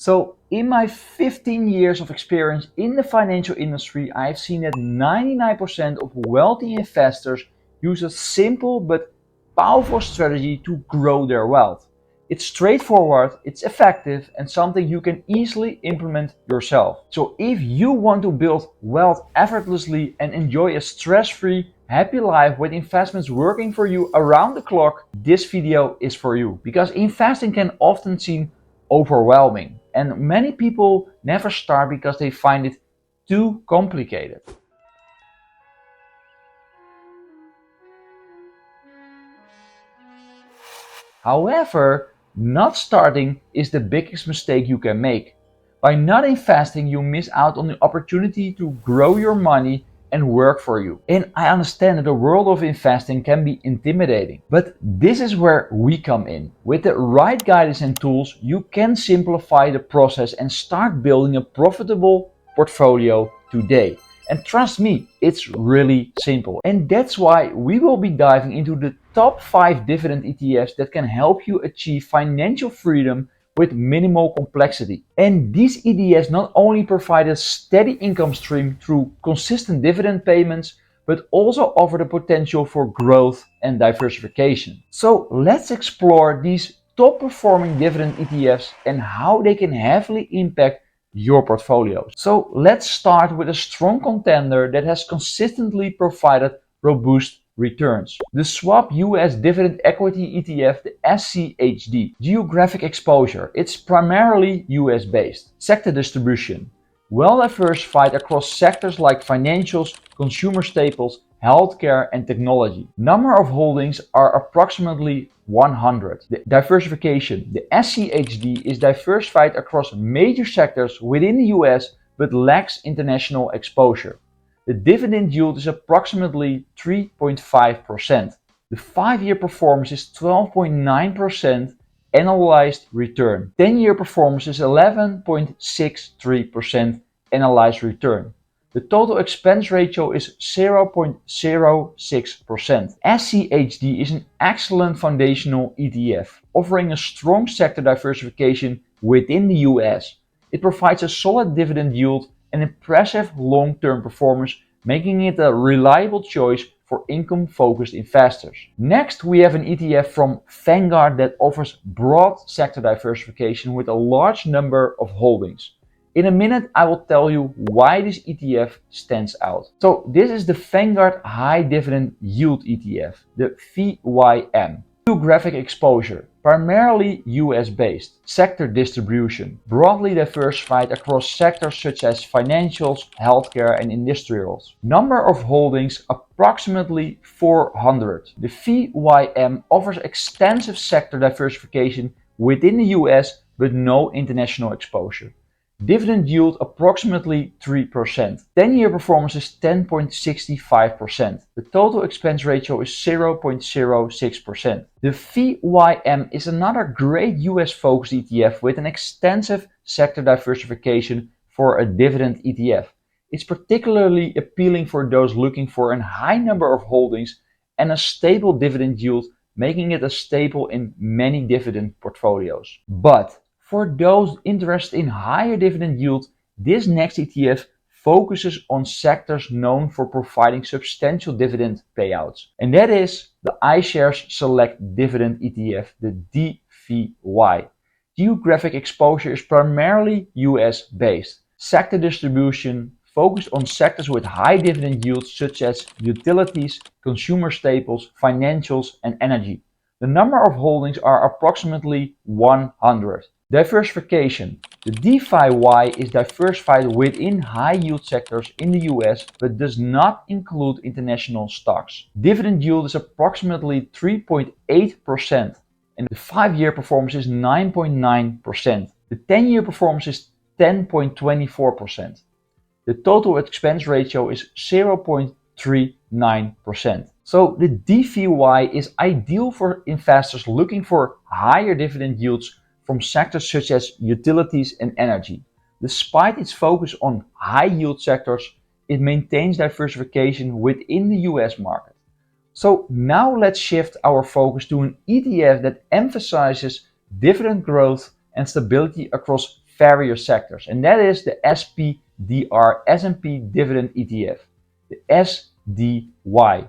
So in my 15 years of experience in the financial industry, I've seen that 99% of wealthy investors use a simple but powerful strategy to grow their wealth. It's straightforward, it's effective, and something you can easily implement yourself. So if you want to build wealth effortlessly and enjoy a stress-free, happy life with investments working for you around the clock, this video is for you. Because investing can often seem overwhelming, and many people never start because they find it too complicated. However, not starting is the biggest mistake you can make. By not investing, you miss out on the opportunity to grow your money and work for you. And I understand that the world of investing can be intimidating, but this is where we come in. With the right guidance and tools, you can simplify the process and start building a profitable portfolio today. And trust me, it's really simple. And that's why we will be diving into the top 5 dividend ETFs that can help you achieve financial freedom with minimal complexity. And these ETFs not only provide a steady income stream through consistent dividend payments, but also offer the potential for growth and diversification. So let's explore these top performing dividend ETFs and how they can heavily impact your portfolios. So let's start with a strong contender that has consistently provided robust returns. The Swap US Dividend Equity ETF, the SCHD. Geographic exposure. It's primarily US based. Sector distribution. Well diversified across sectors like financials, consumer staples, healthcare, and technology. Number of holdings are approximately 100. The diversification. The SCHD is diversified across major sectors within the US but lacks international exposure. The dividend yield is approximately 3.5%. The 5-year performance is 12.9% annualized return. 10-year performance is 11.63% annualized return. The total expense ratio is 0.06%. SCHD is an excellent foundational ETF, offering a strong sector diversification within the US. It provides a solid dividend yield and impressive long-term performance, making it a reliable choice for income-focused investors. Next, we have an ETF from Vanguard that offers broad sector diversification with a large number of holdings. In a minute, I will tell you why this ETF stands out. So this is the Vanguard High Dividend Yield ETF, the VYM. Geographic exposure, primarily US based. Sector distribution, broadly diversified across sectors such as financials, healthcare, and industrials. Number of holdings, approximately 400. The VYM offers extensive sector diversification within the US but no international exposure. Dividend yield approximately 3%. 10-year performance is 10.65%. The total expense ratio is 0.06%. The VYM is another great US focused ETF with an extensive sector diversification for a dividend ETF. It's particularly appealing for those looking for a high number of holdings and a stable dividend yield, making it a staple in many dividend portfolios. But for those interested in higher dividend yield, this next ETF focuses on sectors known for providing substantial dividend payouts. And that is the iShares Select Dividend ETF, the DVY. Geographic exposure is primarily US based. Sector distribution focused on sectors with high dividend yields such as utilities, consumer staples, financials, and energy. The number of holdings are approximately 100. Diversification. The DVY is diversified within high-yield sectors in the US but does not include international stocks. Dividend yield is approximately 3.8% and the 5-year performance is 9.9%. The 10-year performance is 10.24%. The total expense ratio is 0.39%. So the DVY is ideal for investors looking for higher dividend yields from sectors such as utilities and energy. Despite its focus on high-yield sectors, it maintains diversification within the US market. So now let's shift our focus to an ETF that emphasizes dividend growth and stability across various sectors, and that is the SPDR S&P Dividend ETF, the SDY.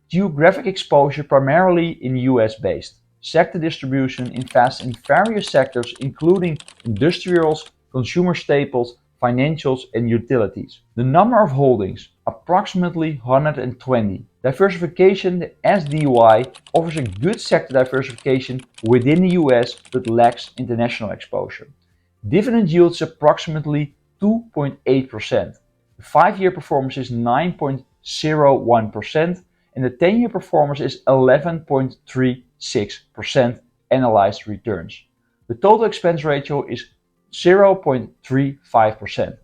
Geographic exposure primarily in US based. Sector distribution invests in various sectors including industrials, consumer staples, financials and utilities. The number of holdings, approximately 120. Diversification, the SDY offers a good sector diversification within the US but lacks international exposure. Dividend yields approximately 2.8%. The 5-year performance is 9.01% and the 10-year performance is 11.36% analyzed returns. The total expense ratio is 0.35%.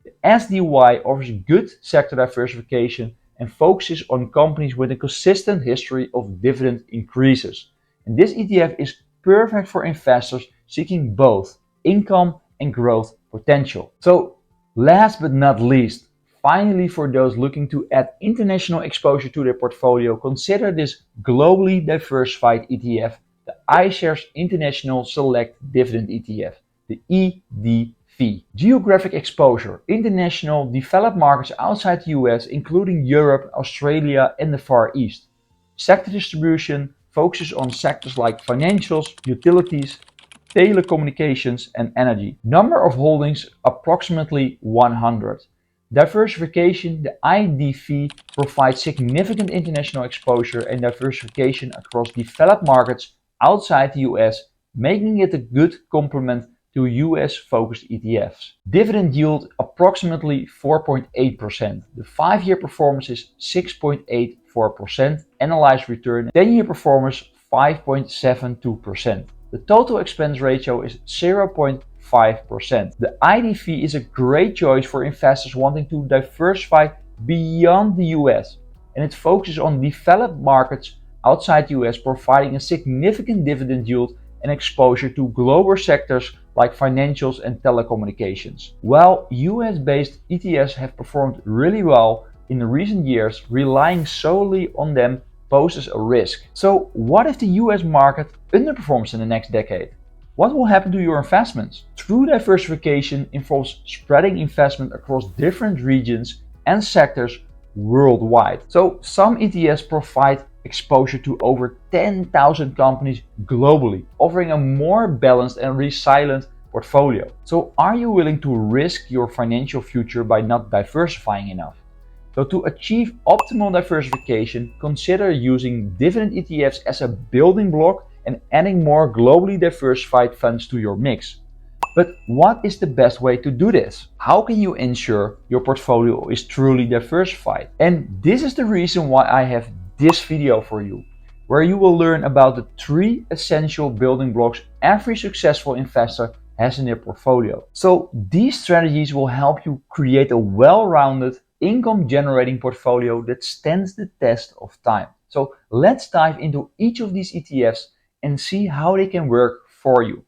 The SDY offers good sector diversification and focuses on companies with a consistent history of dividend increases. And this ETF is perfect for investors seeking both income and growth potential. So, last but not least, finally, for those looking to add international exposure to their portfolio, consider this globally diversified ETF, the iShares International Select Dividend ETF, the EDV. Geographic exposure, international developed markets outside the US, including Europe, Australia, and the Far East. Sector distribution focuses on sectors like financials, utilities, telecommunications, and energy. Number of holdings, approximately 100. Diversification, the IDV provides significant international exposure and diversification across developed markets outside the US, making it a good complement to US-focused ETFs. Dividend yield approximately 4.8%. The 5-year performance is 6.84%, analyzed return 10-year performance 5.72%. The total expense ratio is 0.5%. The IDV is a great choice for investors wanting to diversify beyond the US, and it focuses on developed markets outside the US, providing a significant dividend yield and exposure to global sectors like financials and telecommunications. While US-based ETFs have performed really well in the recent years, relying solely on them poses a risk. So what if the US market underperforms in the next decade? What will happen to your investments? True diversification involves spreading investment across different regions and sectors worldwide. So some ETFs provide exposure to over 10,000 companies globally, offering a more balanced and resilient portfolio. So are you willing to risk your financial future by not diversifying enough? So to achieve optimal diversification, consider using dividend ETFs as a building block and adding more globally diversified funds to your mix. But what is the best way to do this? How can you ensure your portfolio is truly diversified? And this is the reason why I have this video for you, where you will learn about the 3 essential building blocks every successful investor has in their portfolio. So these strategies will help you create a well-rounded, income-generating portfolio that stands the test of time. So let's dive into each of these ETFs and see how they can work for you.